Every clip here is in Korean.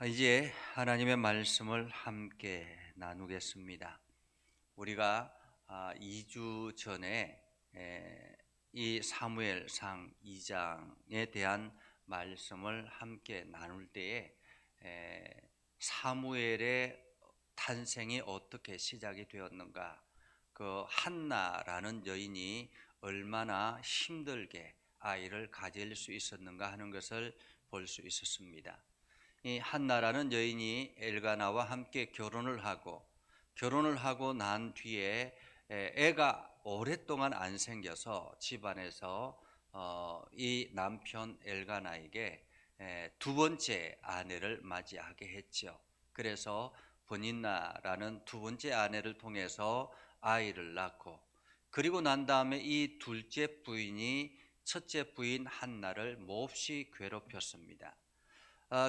이제 하나님의 말씀을 함께 나누겠습니다. 우리가 2주 전에 이 사무엘상 2장에 대한 말씀을 함께 나눌 때에 사무엘의 탄생이 어떻게 시작이 되었는가, 그 한나라는 여인이 얼마나 힘들게 아이를 가질 수 있었는가 하는 것을 볼 수 있었습니다. 이 한나라는 여인이 엘가나와 함께 결혼을 하고 난 뒤에 애가 오랫동안 안 생겨서 집안에서 이 남편 엘가나에게 두 번째 아내를 맞이하게 했죠. 그래서 버닌나라는 두 번째 아내를 통해서 아이를 낳고, 그리고 난 다음에 이 둘째 부인이 첫째 부인 한나를 몹시 괴롭혔습니다.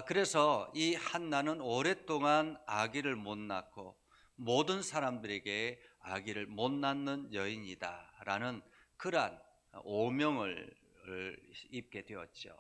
그래서 이 한나는 오랫동안 아기를 못 낳고 모든 사람들에게 아기를 못 낳는 여인이다라는 그러한 오명을 입게 되었죠.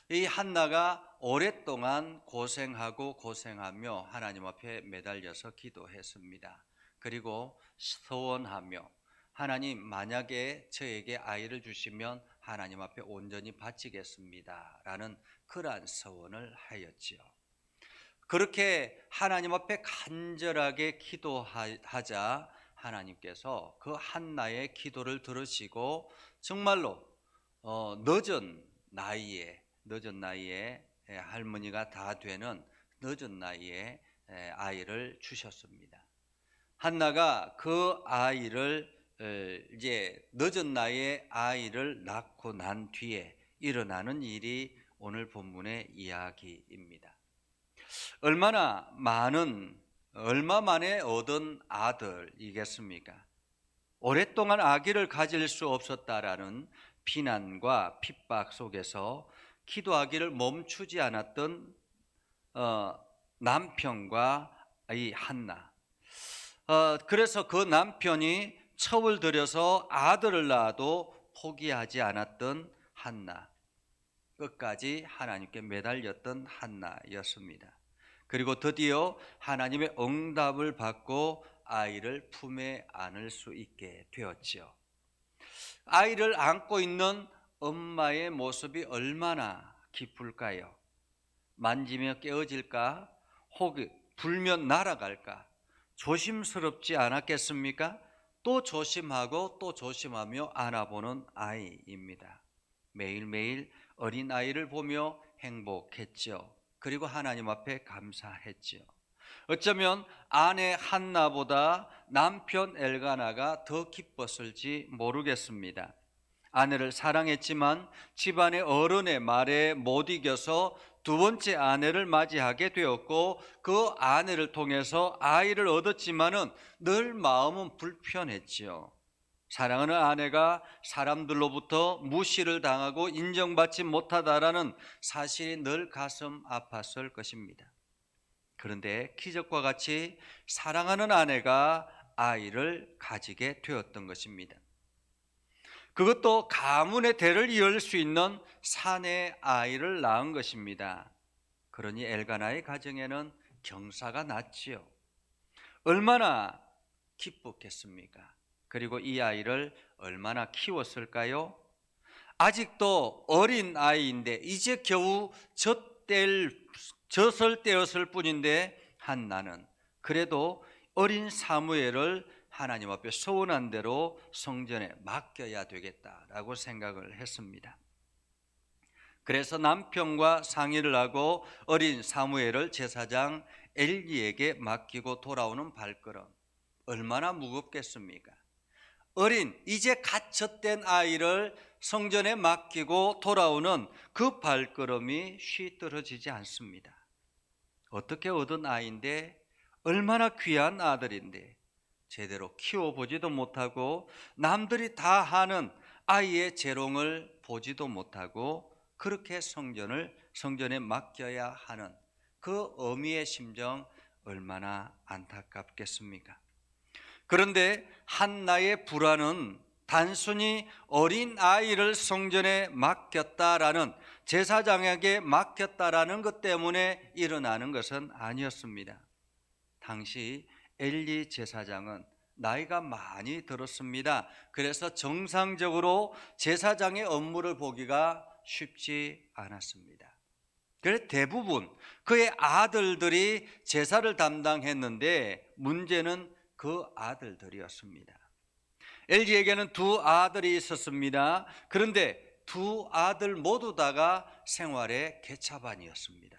이 한나가 오랫동안 고생하며 하나님 앞에 매달려서 기도했습니다. 그리고 서원하며, 하나님, 만약에 저에게 아이를 주시면 하나님 앞에 온전히 바치겠습니다 라는 그러한 서원을 하였지요. 그렇게 하나님 앞에 간절하게 기도하자 하나님께서 그 한나의 기도를 들으시고 정말로 늦은 나이에 할머니가 다 되는 늦은 나이에 아이를 주셨습니다. 한나가 그 아이를 이제 늦은 나이에 아이를 낳고 난 뒤에 일어나는 일이 오늘 본문의 이야기입니다. 얼마 만에 얻은 아들이겠습니까? 오랫동안 아기를 가질 수 없었다라는 비난과 핍박 속에서 기도하기를 멈추지 않았던 남편과 이 한나. 그래서 그 남편이 첩을 들여서 아들을 낳아도 포기하지 않았던 한나, 끝까지 하나님께 매달렸던 한나였습니다. 그리고 드디어 하나님의 응답을 받고 아이를 품에 안을 수 있게 되었지요. 아이를 안고 있는 엄마의 모습이 얼마나 기쁠까요? 만지며 깨어질까? 혹 불면 날아갈까? 조심스럽지 않았겠습니까? 또 조심하고 또 조심하며 안아보는 아이입니다. 매일매일 어린아이를 보며 행복했죠. 그리고 하나님 앞에 감사했죠. 어쩌면 아내 한나보다 남편 엘가나가 더 기뻤을지 모르겠습니다. 아내를 사랑했지만 집안의 어른의 말에 못 이겨서 두 번째 아내를 맞이하게 되었고, 그 아내를 통해서 아이를 얻었지만은 늘 마음은 불편했지요. 사랑하는 아내가 사람들로부터 무시를 당하고 인정받지 못하다라는 사실이 늘 가슴 아팠을 것입니다. 그런데 기적과 같이 사랑하는 아내가 아이를 가지게 되었던 것입니다. 그것도 가문의 대를 이을 수 있는 사내 아이를 낳은 것입니다. 그러니 엘가나의 가정에는 경사가 났지요. 얼마나 기뻤겠습니까? 그리고 이 아이를 얼마나 키웠을까요? 아직도 어린 아이인데 이제 겨우 젖을 떼었을 뿐인데 한나는 그래도 어린 사무엘을 하나님 앞에 소원한 대로 성전에 맡겨야 되겠다라고 생각을 했습니다. 그래서 남편과 상의를 하고 어린 사무엘을 제사장 엘리에게 맡기고 돌아오는 발걸음, 얼마나 무겁겠습니까? 이제 갓 젖된 아이를 성전에 맡기고 돌아오는 그 발걸음이 쉬떨어지지 않습니다. 어떻게 얻은 아이인데, 얼마나 귀한 아들인데 제대로 키워보지도 못하고 남들이 다 하는 아이의 재롱을 보지도 못하고 그렇게 성전에 맡겨야 하는 그 어미의 심정 얼마나 안타깝겠습니까? 그런데 한나의 불안은 단순히 어린 아이를 성전에 맡겼다라는, 제사장에게 맡겼다라는 것 때문에 일어나는 것은 아니었습니다. 당시 엘리 제사장은 나이가 많이 들었습니다. 그래서 정상적으로 제사장의 업무를 보기가 쉽지 않았습니다. 그래서 대부분 그의 아들들이 제사를 담당했는데 문제는 그 아들들이었습니다. 엘리에게는 두 아들이 있었습니다. 그런데 두 아들 모두 다가 생활의 개차반이었습니다.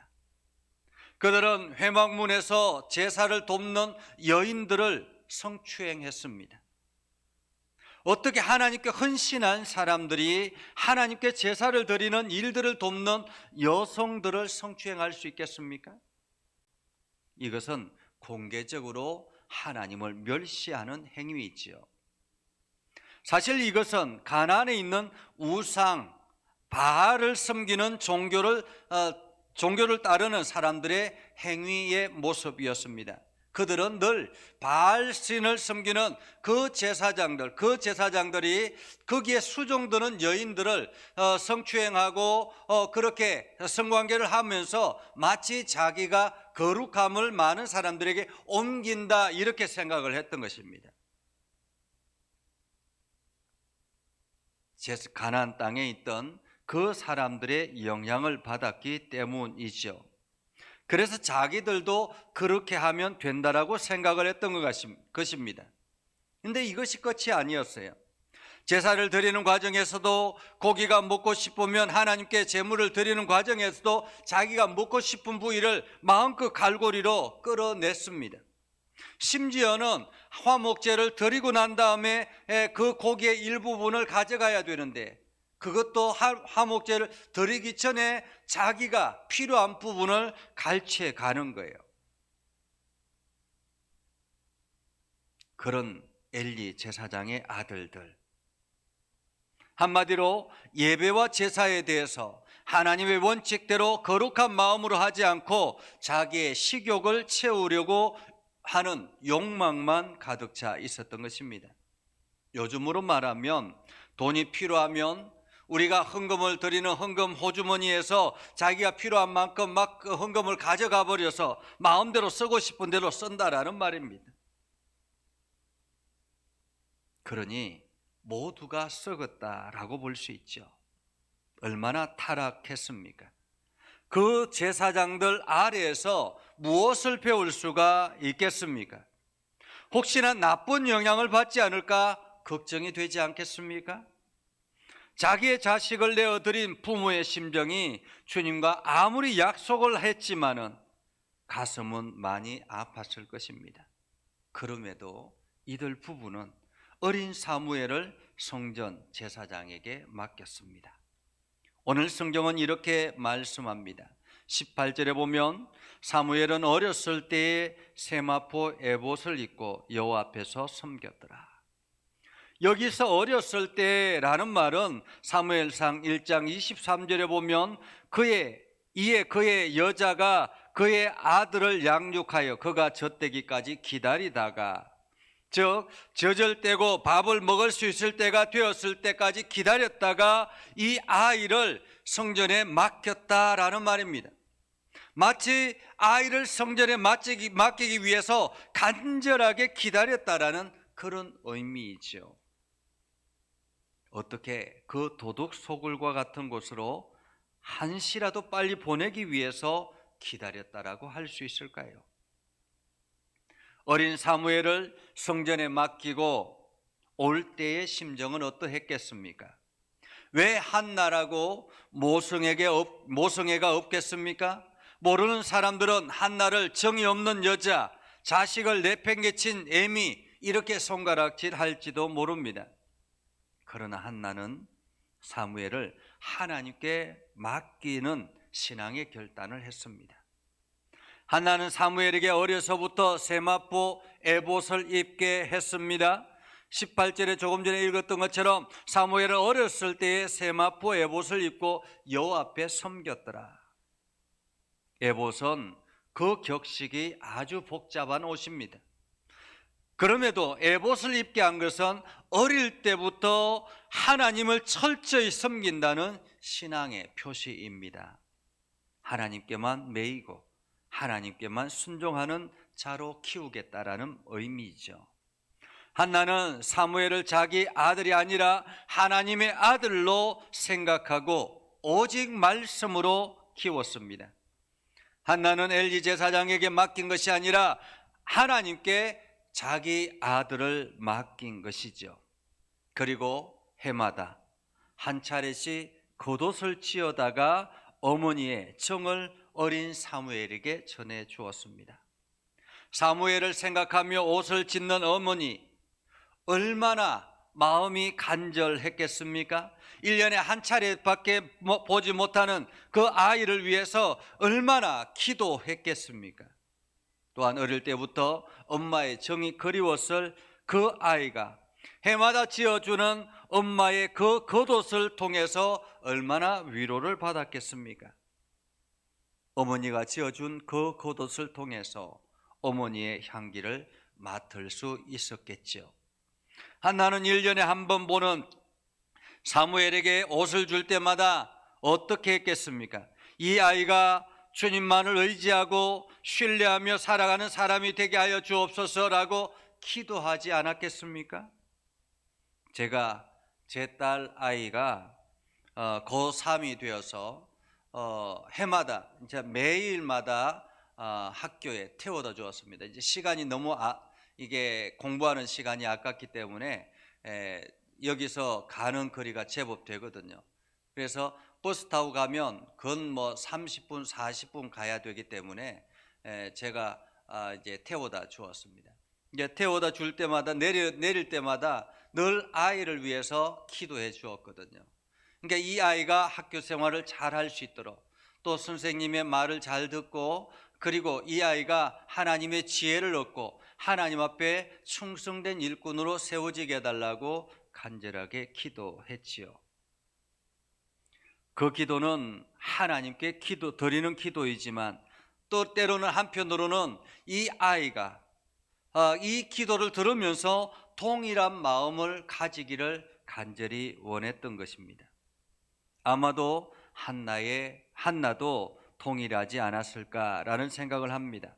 그들은 회막문에서 제사를 돕는 여인들을 성추행했습니다. 어떻게 하나님께 헌신한 사람들이 하나님께 제사를 드리는 일들을 돕는 여성들을 성추행할 수 있겠습니까? 이것은 공개적으로 하나님을 멸시하는 행위이지요. 사실 이것은 가나안에 있는 우상 바알을 섬기는 종교를 따르는 사람들의 행위의 모습이었습니다. 그들은 늘 바알 신을 섬기는 그 제사장들이 거기에 수종드는 여인들을 성추행하고 그렇게 성관계를 하면서 마치 자기가 거룩함을 많은 사람들에게 옮긴다, 이렇게 생각을 했던 것입니다. 가나안 땅에 있던 그 사람들의 영향을 받았기 때문이죠. 그래서 자기들도 그렇게 하면 된다라고 생각을 했던 것입니다. 그런데 이것이 끝이 아니었어요. 제사를 드리는 과정에서도 고기가 먹고 싶으면 하나님께 제물을 드리는 과정에서도 자기가 먹고 싶은 부위를 마음껏 갈고리로 끌어냈습니다. 심지어는 화목제를 드리고 난 다음에 그 고기의 일부분을 가져가야 되는데 그것도 화목제를 드리기 전에 자기가 필요한 부분을 갈취해 가는 거예요. 그런 엘리 제사장의 아들들, 한마디로 예배와 제사에 대해서 하나님의 원칙대로 거룩한 마음으로 하지 않고 자기의 식욕을 채우려고 하는 욕망만 가득 차 있었던 것입니다. 요즘으로 말하면 돈이 필요하면 우리가 헌금을 드리는 헌금 호주머니에서 자기가 필요한 만큼 막 헌금을 가져가 버려서 마음대로 쓰고 싶은 대로 쓴다라는 말입니다. 그러니 모두가 썩었다라고 볼 수 있죠. 얼마나 타락했습니까? 그 제사장들 아래에서 무엇을 배울 수가 있겠습니까? 혹시나 나쁜 영향을 받지 않을까 걱정이 되지 않겠습니까? 자기의 자식을 내어드린 부모의 심정이 주님과 아무리 약속을 했지만은 가슴은 많이 아팠을 것입니다. 그럼에도 이들 부부는 어린 사무엘을 성전 제사장에게 맡겼습니다. 오늘 성경은 이렇게 말씀합니다. 18절에 보면 사무엘은 어렸을 때에 세마포 에봇을 입고 여호와 앞에서 섬겼더라. 여기서 어렸을 때라는 말은 사무엘상 1장 23절에 보면 그의 여자가 그의 아들을 양육하여 그가 젖되기까지 기다리다가, 즉 젖을 떼고 밥을 먹을 수 있을 때가 되었을 때까지 기다렸다가 이 아이를 성전에 맡겼다라는 말입니다. 마치 아이를 성전에 맡기기 위해서 간절하게 기다렸다라는 그런 의미이죠. 어떻게 그 도둑 소굴과 같은 곳으로 한시라도 빨리 보내기 위해서 기다렸다라고 할 수 있을까요? 어린 사무엘을 성전에 맡기고 올 때의 심정은 어떠했겠습니까? 왜 한나라고 모성애가 없겠습니까? 모르는 사람들은 한나를 정이 없는 여자, 자식을 내팽개친 애미 이렇게 손가락질할지도 모릅니다. 그러나 한나는 사무엘을 하나님께 맡기는 신앙의 결단을 했습니다. 한나는 사무엘에게 어려서부터 세마포 에봇을 입게 했습니다. 18절에 조금 전에 읽었던 것처럼 사무엘은 어렸을 때에 세마포 에봇을 입고 여호와 앞에 섬겼더라. 에봇은 그 격식이 아주 복잡한 옷입니다. 그럼에도 에봇을 입게 한 것은 어릴 때부터 하나님을 철저히 섬긴다는 신앙의 표시입니다. 하나님께만 매이고 하나님께만 순종하는 자로 키우겠다라는 의미죠. 한나는 사무엘을 자기 아들이 아니라 하나님의 아들로 생각하고 오직 말씀으로 키웠습니다. 한나는 엘리 제사장에게 맡긴 것이 아니라 하나님께 자기 아들을 맡긴 것이죠. 그리고 해마다 한 차례씩 겉옷을 지어다가 어머니의 정을 어린 사무엘에게 전해 주었습니다. 사무엘을 생각하며 옷을 짓는 어머니, 얼마나 마음이 간절했겠습니까? 1년에 한 차례밖에 보지 못하는 그 아이를 위해서 얼마나 기도했겠습니까? 또한 어릴 때부터 엄마의 정이 그리웠을 그 아이가 해마다 지어주는 엄마의 그 겉옷을 통해서 얼마나 위로를 받았겠습니까? 어머니가 지어준 그 겉옷을 통해서 어머니의 향기를 맡을 수 있었겠죠. 한나는 1년에 한 번 보는 사무엘에게 옷을 줄 때마다 어떻게 했겠습니까? 이 아이가 주님만을 의지하고 신뢰하며 살아가는 사람이 되게 하여 주옵소서라고 기도하지 않았겠습니까? 제가 제 딸 아이가 고3이 되어서 해마다 이제 매일마다 학교에 태워다 주었습니다. 이제 시간이 너무 이게 공부하는 시간이 아깝기 때문에 여기서 가는 거리가 제법 되거든요. 그래서 버스 타고 가면 건 30분, 40분 가야 되기 때문에 제가 이제 태워다 주었습니다. 이제 태워다 줄 때마다 내릴 때마다 늘 아이를 위해서 기도해 주었거든요. 그러니까 이 아이가 학교 생활을 잘 할 수 있도록 또 선생님의 말을 잘 듣고 그리고 이 아이가 하나님의 지혜를 얻고 하나님 앞에 충성된 일꾼으로 세워지게 해달라고 간절하게 기도했지요. 그 기도는 하나님께 드리는 기도이지만 또 때로는 한편으로는 이 아이가 이 기도를 들으면서 동일한 마음을 가지기를 간절히 원했던 것입니다. 아마도 한나도 동일하지 않았을까라는 생각을 합니다.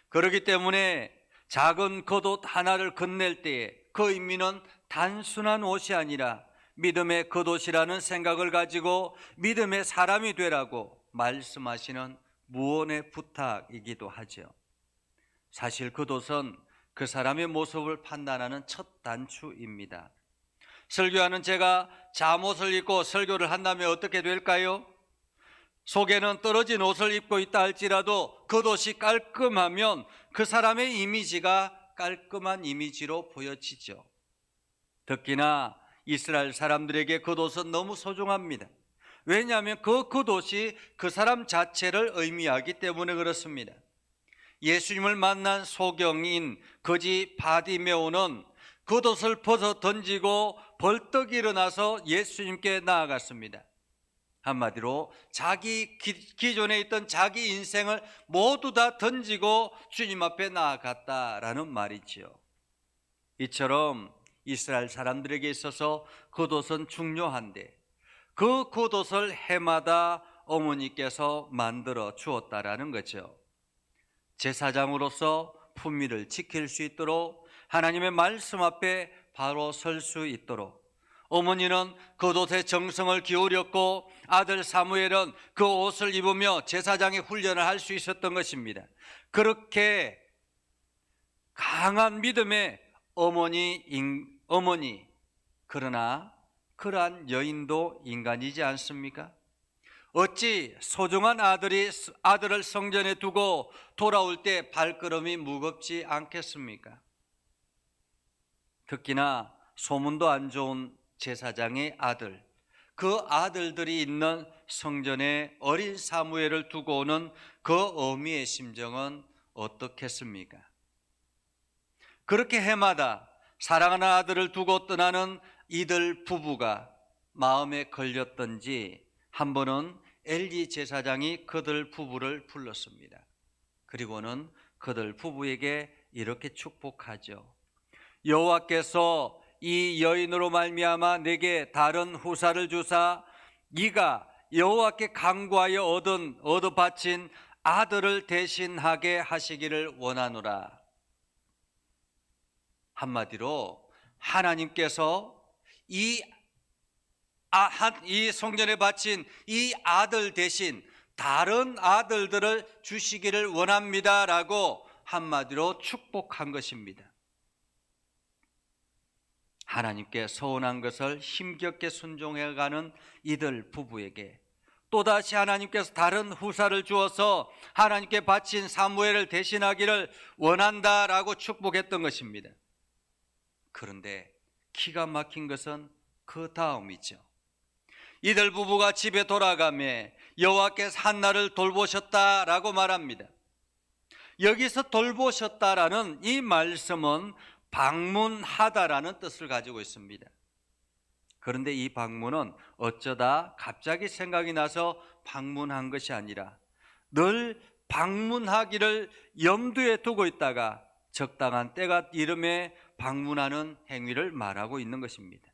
그렇기 때문에 작은 겉옷 하나를 건넬 때에 그 의미는 단순한 옷이 아니라 믿음의 겉옷이라는 생각을 가지고 믿음의 사람이 되라고 말씀하시는 무언의 부탁이기도 하죠. 사실 겉옷은 그 사람의 모습을 판단하는 첫 단추입니다. 설교하는 제가 잠옷을 입고 설교를 한다면 어떻게 될까요? 속에는 떨어진 옷을 입고 있다 할지라도 겉옷이 깔끔하면 그 사람의 이미지가 깔끔한 이미지로 보여지죠. 특히나 이스라엘 사람들에게 겉옷은 너무 소중합니다. 왜냐하면 그 겉옷이 그 사람 자체를 의미하기 때문에 그렇습니다. 예수님을 만난 소경인 거지 바디메오는 겉옷을 벗어 던지고 벌떡 일어나서 예수님께 나아갔습니다. 한마디로 자기 기존에 있던 자기 인생을 모두 다 던지고 주님 앞에 나아갔다라는 말이지요. 이처럼 이스라엘 사람들에게 있어서 겉옷은 중요한데 그 겉옷을 해마다 어머니께서 만들어 주었다라는 거죠. 제사장으로서 품위를 지킬 수 있도록 하나님의 말씀 앞에 바로 설 수 있도록 어머니는 겉옷에 정성을 기울였고 아들 사무엘은 그 옷을 입으며 제사장의 훈련을 할 수 있었던 것입니다. 그렇게 강한 믿음의 어머니, 그러나 그러한 여인도 인간이지 않습니까? 어찌 소중한 아들을 성전에 두고 돌아올 때 발걸음이 무겁지 않겠습니까? 특히나 소문도 안 좋은 제사장의 아들, 그 아들들이 있는 성전에 어린 사무엘을 두고 오는 그 어미의 심정은 어떻겠습니까? 그렇게 해마다 사랑하는 아들을 두고 떠나는 이들 부부가 마음에 걸렸던지 한 번은 엘리 제사장이 그들 부부를 불렀습니다. 그리고는 그들 부부에게 이렇게 축복하죠. 여호와께서 이 여인으로 말미암아 내게 다른 후사를 주사 네가 여호와께 간구하여 얻어 바친 아들을 대신하게 하시기를 원하노라. 한마디로 하나님께서 이 성전에 바친 이 아들 대신 다른 아들들을 주시기를 원합니다라고 한마디로 축복한 것입니다. 하나님께 서운한 것을 힘겹게 순종해가는 이들 부부에게 또다시 하나님께서 다른 후사를 주어서 하나님께 바친 사무엘을 대신하기를 원한다라고 축복했던 것입니다. 그런데 기가 막힌 것은 그 다음이죠. 이들 부부가 집에 돌아가며 여호와께서 한나를 돌보셨다라고 말합니다. 여기서 돌보셨다라는 이 말씀은 방문하다라는 뜻을 가지고 있습니다. 그런데 이 방문은 어쩌다 갑자기 생각이 나서 방문한 것이 아니라 늘 방문하기를 염두에 두고 있다가 적당한 때가 이름에 방문하는 행위를 말하고 있는 것입니다.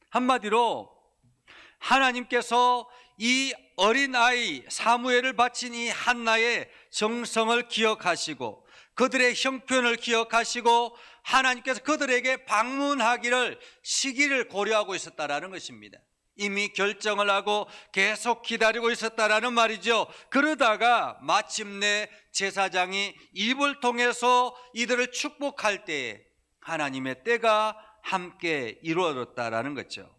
한마디로 하나님께서 이 어린아이 사무엘을 바친 이 한나의 정성을 기억하시고 그들의 형편을 기억하시고 하나님께서 그들에게 방문하기를 시기를 고려하고 있었다라는 것입니다. 이미 결정을 하고 계속 기다리고 있었다라는 말이죠. 그러다가 마침내 제사장이 입을 통해서 이들을 축복할 때에 하나님의 때가 함께 이루어졌다라는 거죠.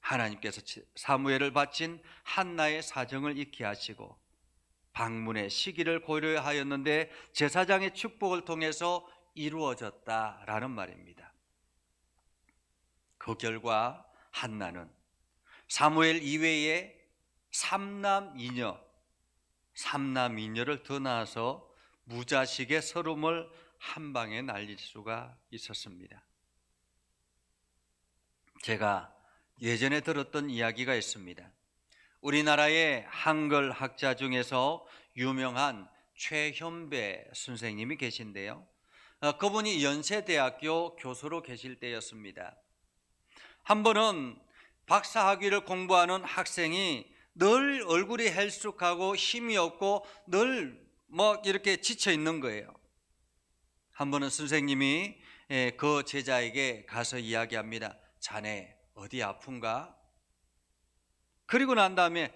하나님께서 사무엘을 바친 한나의 사정을 잊게 하시고 방문의 시기를 고려하였는데 제사장의 축복을 통해서 이루어졌다라는 말입니다. 그 결과 한나는 사무엘 이외에 삼남 이녀를 더 낳아서 무자식의 서름을 한 방에 날릴 수가 있었습니다. 제가 예전에 들었던 이야기가 있습니다. 우리나라의 한글 학자 중에서 유명한 최현배 선생님이 계신데요. 그분이 연세대학교 교수로 계실 때였습니다. 한 번은 박사학위를 공부하는 학생이 늘 얼굴이 헬쑥하고 힘이 없고 늘 이렇게 지쳐 있는 거예요. 한 번은 선생님이 그 제자에게 가서 이야기합니다. 자네 어디 아픈가? 그리고 난 다음에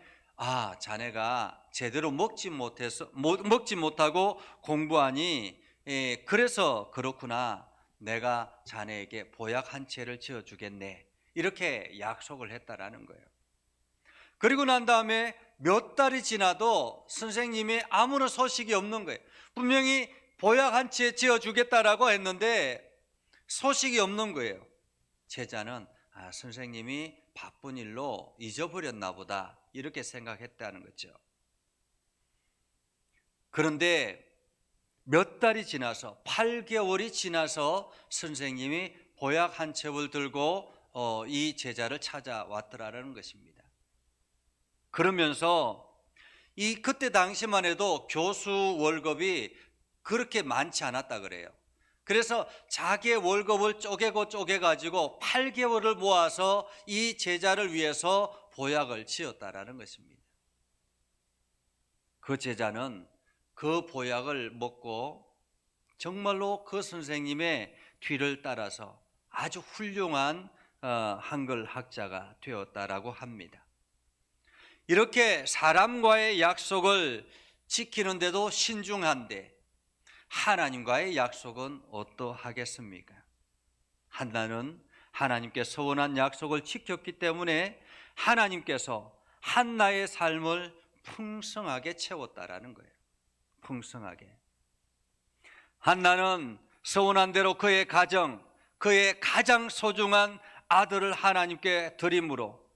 자네가 제대로 먹지 못하고 공부하니 그래서 그렇구나. 내가 자네에게 보약 한 채를 지어주겠네. 이렇게 약속을 했다라는 거예요. 그리고 난 다음에 몇 달이 지나도 선생님이 아무런 소식이 없는 거예요. 분명히 보약 한 채 지어주겠다라고 했는데 소식이 없는 거예요. 제자는 선생님이 바쁜 일로 잊어버렸나 보다 이렇게 생각했다는 거죠. 그런데 몇 달이 지나서 8개월이 지나서 선생님이 보약 한 첩을 들고 이 제자를 찾아왔더라는 것입니다. 그러면서 그때 당시만 해도 교수 월급이 그렇게 많지 않았다 그래요. 그래서 자기의 월급을 쪼개가지고 8개월을 모아서 이 제자를 위해서 보약을 지었다라는 것입니다. 그 제자는 그 보약을 먹고 정말로 그 선생님의 뒤를 따라서 아주 훌륭한 한글 학자가 되었다라고 합니다. 이렇게 사람과의 약속을 지키는데도 신중한데 하나님과의 약속은 어떠하겠습니까? 한나는 하나님께 서원한 약속을 지켰기 때문에 하나님께서 한나의 삶을 풍성하게 채웠다라는 거예요. 풍성하게. 한나는 서원한 대로 그의 가장 소중한 아들을 하나님께 드림으로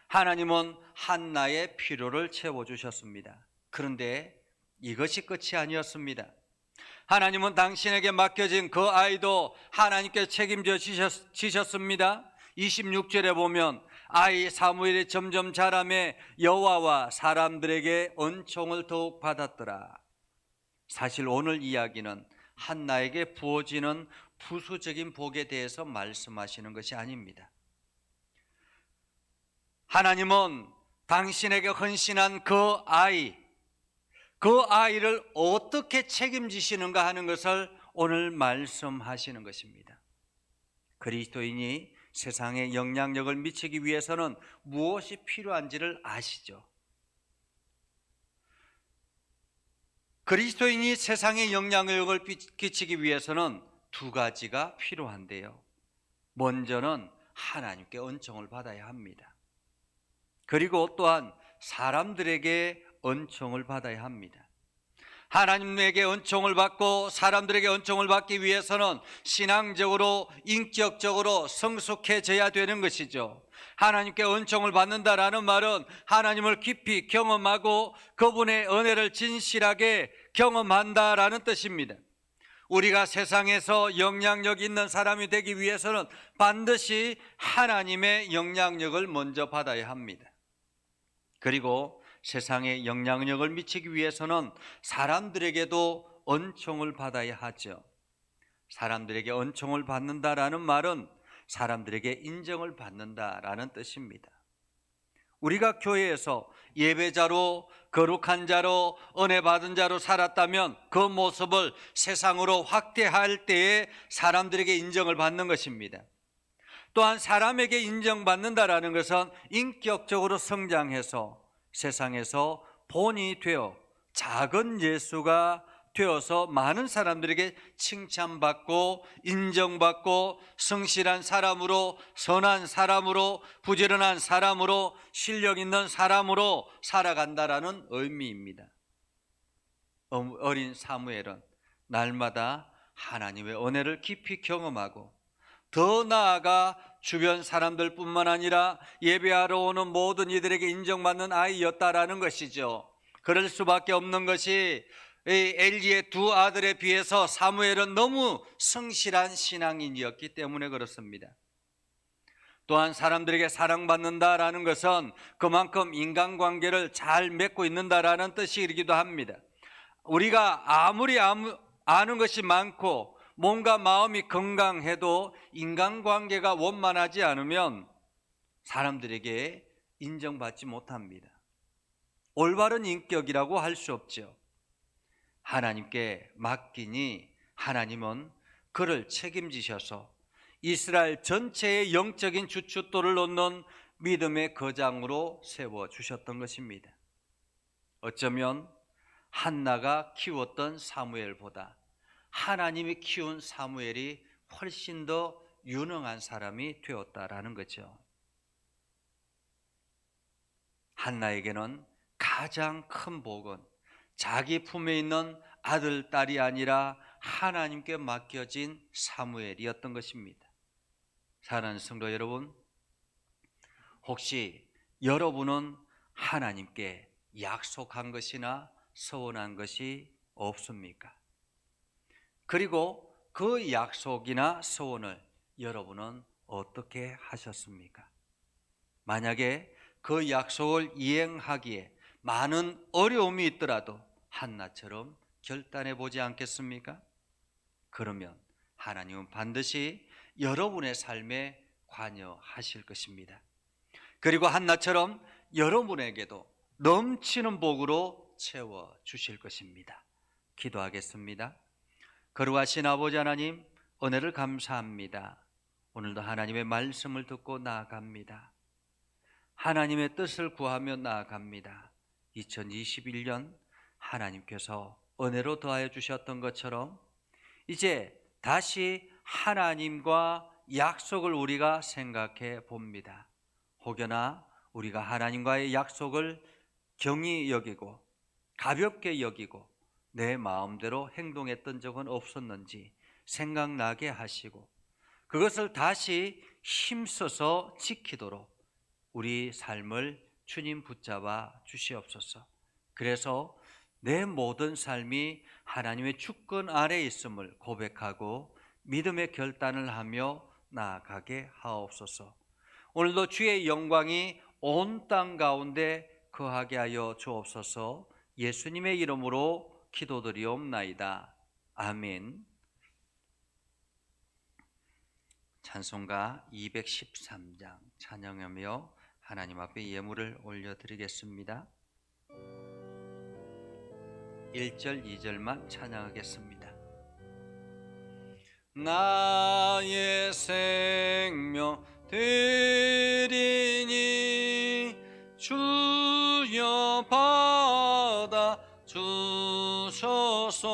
하나님은 한나의 필요를 채워주셨습니다. 그런데 이것이 끝이 아니었습니다. 하나님은 당신에게 맡겨진 그 아이도 하나님께 책임져 지셨습니다. 26절에 보면 아이 사무엘이 점점 자라며 여호와와 사람들에게 은총을 더욱 받았더라. 사실 오늘 이야기는 한나에게 부어지는 부수적인 복에 대해서 말씀하시는 것이 아닙니다. 하나님은 당신에게 헌신한 그 아이를 어떻게 책임지시는가 하는 것을 오늘 말씀하시는 것입니다. 그리스도인이 세상에 영향력을 미치기 위해서는 무엇이 필요한지를 아시죠? 그리스도인이 세상에 영향력을 끼치기 위해서는 두 가지가 필요한데요. 먼저는 하나님께 은총을 받아야 합니다. 그리고 또한 사람들에게 은총을 받아야 합니다. 하나님에게 은총을 받고 사람들에게 은총을 받기 위해서는 신앙적으로, 인격적으로 성숙해져야 되는 것이죠. 하나님께 은총을 받는다라는 말은 하나님을 깊이 경험하고 그분의 은혜를 진실하게 경험한다라는 뜻입니다. 우리가 세상에서 영향력 있는 사람이 되기 위해서는 반드시 하나님의 영향력을 먼저 받아야 합니다. 그리고 세상에 영향력을 미치기 위해서는 사람들에게도 은총을 받아야 하죠. 사람들에게 은총을 받는다라는 말은 사람들에게 인정을 받는다라는 뜻입니다. 우리가 교회에서 예배자로, 거룩한 자로, 은혜 받은 자로 살았다면 그 모습을 세상으로 확대할 때에 사람들에게 인정을 받는 것입니다. 또한 사람에게 인정받는다라는 것은 인격적으로 성장해서 세상에서 본이 되어 작은 예수가 되어서 많은 사람들에게 칭찬받고 인정받고 성실한 사람으로, 선한 사람으로, 부지런한 사람으로, 실력 있는 사람으로 살아간다라는 의미입니다. 어린 사무엘은 날마다 하나님의 은혜를 깊이 경험하고 더 나아가 주변 사람들뿐만 아니라 예배하러 오는 모든 이들에게 인정받는 아이였다라는 것이죠. 그럴 수밖에 없는 것이 엘리의 두 아들에 비해서 사무엘은 너무 성실한 신앙인이었기 때문에 그렇습니다. 또한 사람들에게 사랑받는다라는 것은 그만큼 인간관계를 잘 맺고 있는다라는 뜻이기도 합니다. 우리가 아무리 아는 것이 많고 몸과 마음이 건강해도 인간관계가 원만하지 않으면 사람들에게 인정받지 못합니다. 올바른 인격이라고 할 수 없죠. 하나님께 맡기니 하나님은 그를 책임지셔서 이스라엘 전체의 영적인 주춧돌을 놓는 믿음의 거장으로 세워주셨던 것입니다. 어쩌면 한나가 키웠던 사무엘보다 하나님이 키운 사무엘이 훨씬 더 유능한 사람이 되었다라는 거죠. 한나에게는 가장 큰 복은 자기 품에 있는 아들, 딸이 아니라 하나님께 맡겨진 사무엘이었던 것입니다. 사랑하는 성도 여러분, 혹시 여러분은 하나님께 약속한 것이나 서원한 것이 없습니까? 그리고 그 약속이나 서원을 여러분은 어떻게 하셨습니까? 만약에 그 약속을 이행하기에 많은 어려움이 있더라도 한나처럼 결단해 보지 않겠습니까? 그러면 하나님은 반드시 여러분의 삶에 관여하실 것입니다. 그리고 한나처럼 여러분에게도 넘치는 복으로 채워주실 것입니다. 기도하겠습니다. 거룩하신 아버지 하나님, 은혜를 감사합니다. 오늘도 하나님의 말씀을 듣고 나아갑니다. 하나님의 뜻을 구하며 나아갑니다. 2021년 하나님께서 은혜로 더하여 주셨던 것처럼 이제 다시 하나님과 약속을 우리가 생각해 봅니다. 혹여나 우리가 하나님과의 약속을 경히 여기고 가볍게 여기고 내 마음대로 행동했던 적은 없었는지 생각나게 하시고 그것을 다시 힘써서 지키도록 우리 삶을 주님 붙잡아 주시옵소서. 그래서 내 모든 삶이 하나님의 주권 아래에 있음을 고백하고 믿음의 결단을 하며 나아가게 하옵소서. 오늘도 주의 영광이 온 땅 가운데 거하게 하여 주옵소서. 예수님의 이름으로 기도드리옵나이다. 아멘. 찬송가 213장 찬양하며 하나님 앞에 예물을 올려드리겠습니다. 1절 2절만 찬양하겠습니다. 나의 생명 드리니 주여 받아 주소서.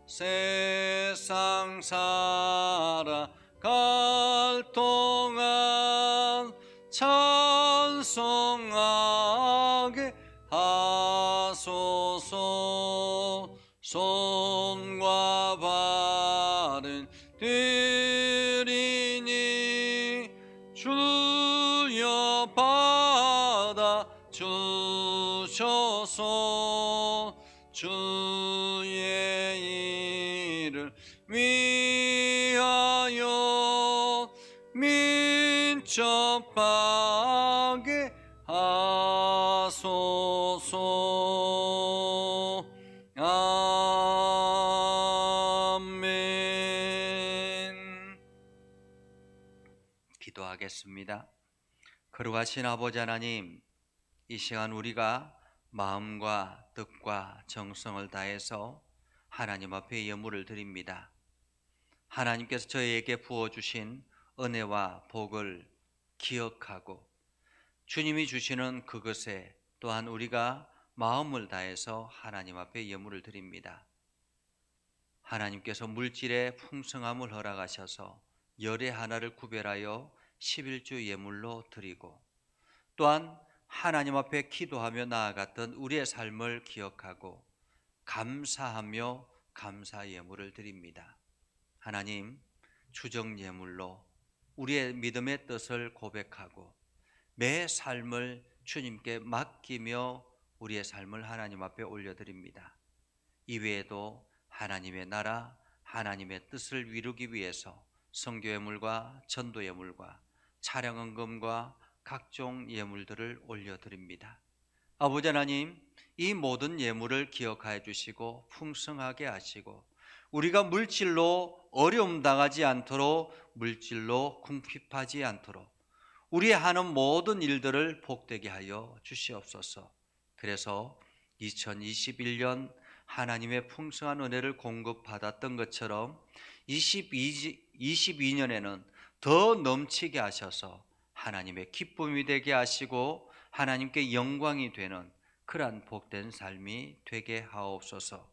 세상 살아갈 동안 찬송하게 하소서. 손과 발은 드리니 주여 받아 주소서. 주의 일을 위하여 민첩하게 하소서. 아멘. 기도하겠습니다. 거룩하신 아버지 하나님, 이 시간 우리가 마음과 뜻과 정성을 다해서 하나님 앞에 예물을 드립니다. 하나님께서 저희에게 부어주신 은혜와 복을 기억하고 주님이 주시는 그것에 또한 우리가 마음을 다해서 하나님 앞에 예물을 드립니다. 하나님께서 물질의 풍성함을 허락하셔서 열의 하나를 구별하여 11주 예물로 드리고 또한 하나님 앞에 기도하며 나아갔던 우리의 삶을 기억하고 감사하며 감사 예물을 드립니다. 하나님, 추정 예물로 우리의 믿음의 뜻을 고백하고 매 삶을 주님께 맡기며 우리의 삶을 하나님 앞에 올려드립니다. 이외에도 하나님의 나라, 하나님의 뜻을 이루기 위해서 선교 예물과 전도 예물과 차량 헌금과 각종 예물들을 올려드립니다. 아버지 하나님, 이 모든 예물을 기억하여 주시고 풍성하게 하시고 우리가 물질로 어려움 당하지 않도록, 물질로 궁핍하지 않도록 우리의 하는 모든 일들을 복되게 하여 주시옵소서. 그래서 2021년 하나님의 풍성한 은혜를 공급받았던 것처럼 22년에는 더 넘치게 하셔서 하나님의 기쁨이 되게 하시고 하나님께 영광이 되는 그러한 복된 삶이 되게 하옵소서.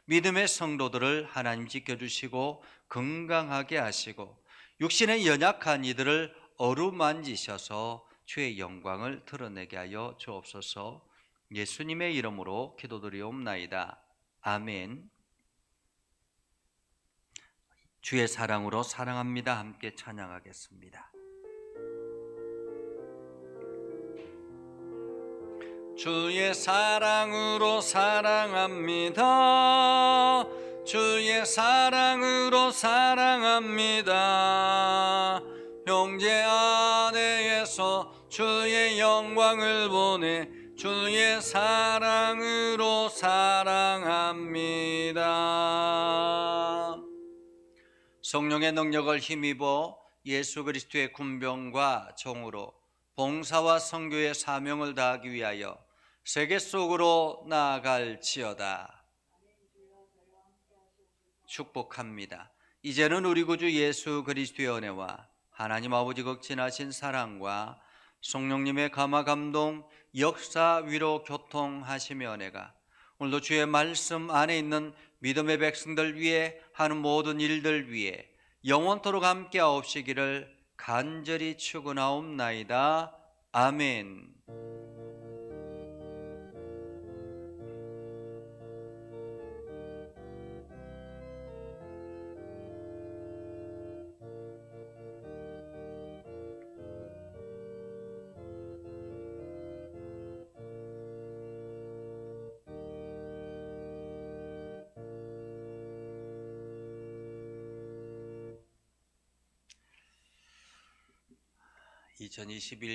믿음의 성도들을 하나님 지켜주시고 건강하게 하시고 육신의 연약한 이들을 어루만지셔서 주의 영광을 드러내게 하여 주옵소서. 예수님의 이름으로 기도드리옵나이다. 아멘. 주의 사랑으로 사랑합니다. 함께 찬양하겠습니다. 주의 사랑으로 사랑합니다. 주의 사랑으로 사랑합니다. 형제 아내에서 주의 영광을 보내 주의 사랑으로 사랑합니다. 성령의 능력을 힘입어 예수 그리스도의 군병과 종으로 봉사와 선교의 사명을 다하기 위하여 세계 속으로 나아갈지어다. 축복합니다. 이제는 우리 구주 예수 그리스도의 은혜와 하나님 아버지 극진하신 사랑과 성령님의 감화 감동 역사 위로 교통하시며 은혜가 오늘도 주의 말씀 안에 있는 믿음의 백성들 위해 하는 모든 일들 위해 영원토록 함께하옵시기를 간절히 축원하옵나이다. 아멘. (2021년)